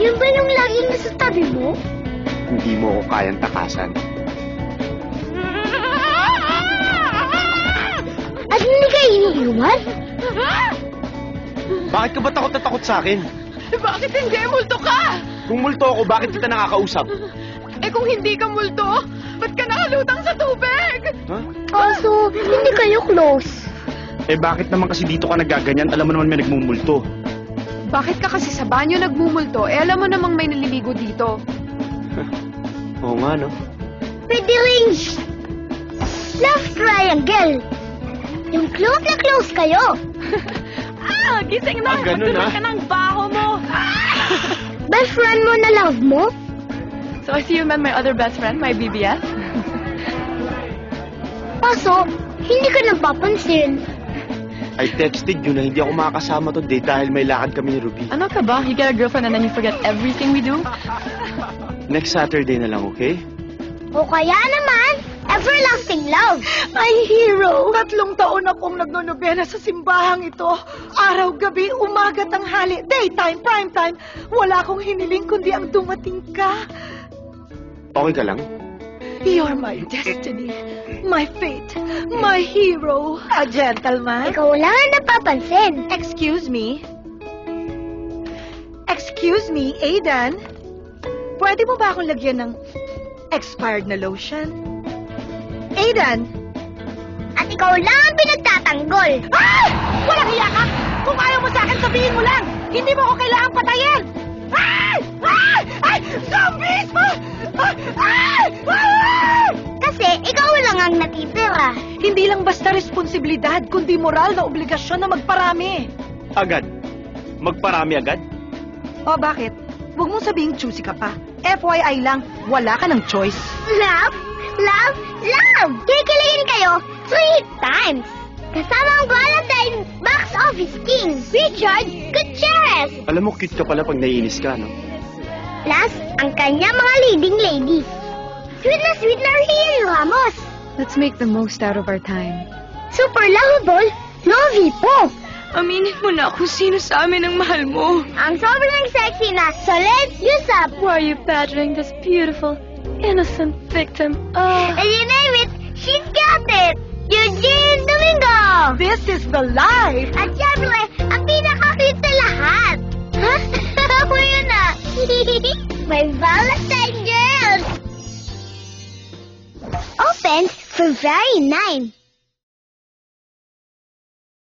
Yun ba yung laging nasa tabi mo? Hindi mo ako kayang takasan. At hindi ka iniiwan? Bakit ka ba takot na takot sa akin? Bakit hindi? Multo ka! Kung multo ako, bakit kita nakakausap? Eh kung hindi ka multo, ba't ka nakalutang sa tubig? Ha? Also, hindi kayo close. Eh bakit naman kasi dito ka nagaganyan? Alam mo naman may nagmumulto. Bakit ka kasi sa banyo nagmumulto? Eh alam mo namang may naliligo dito. Oo nga, no? Pwede ring love triangle. Yung close na close kayo. Gising na! Ganun, Magtulog ka ng baho mo! Best friend mo na love mo? So I see you met my other best friend, my BBS. Kaso, hindi ka napapansin. I texted you na hindi ako makakasama today dahil may lakad kami ni Ruby. Ano ka ba? You get a girlfriend and then you forget everything we do? Next Saturday na lang, okay? O kaya naman, everlasting love. My hero. 3 taon akong nagnonobena sa simbahang ito. Araw-gabi, umaga, tanghali, daytime, primetime. Wala akong hiniling kundi ang dumating ka. Okay ka lang? You're my destiny, my fate, my hero. A gentleman. Ikaw lang ang napapansin. Excuse me? Excuse me, Aidan? Pwede mo ba akong lagyan ng expired na lotion? Aidan? At ikaw lang ang pinagtatanggol. Ay! Walang hiya ka! Kung ayaw mo sa akin, sabihin mo lang! Hindi mo ako kailangang patayin! Ay! Ay! Ay! Zombies! Ay! Ay! Ay! Kasi ikaw lang ang natitira. Hindi lang basta responsibilidad, kundi moral na obligasyon na magparami. Agad? Magparami agad? O bakit? Huwag mong sabihing choosy ka pa. FYI lang, wala ka ng choice. Love, love, love! Kikiligin kayo 3 times. Kasama ang Valentine Box Office King, Richard Gutierrez. Alam mo, cute ka pala pag naiinis ka, no? Plus, ang kanya mga leading ladies. Sweet na Ricky Ramos. Let's make the most out of our time. Super lovable, Novi po. Aminin mo na kung sino sa amin ang mahal mo. Ang sobrang sexy na Soledad Yusap. Why are you badgering this beautiful, innocent victim? And you name it, she's got it. Eugene Domingo. This is the life! At syempre, ang pinaka-cute sa lahat. Ha? Ako yun ah. My Valentine girls. Open February 9.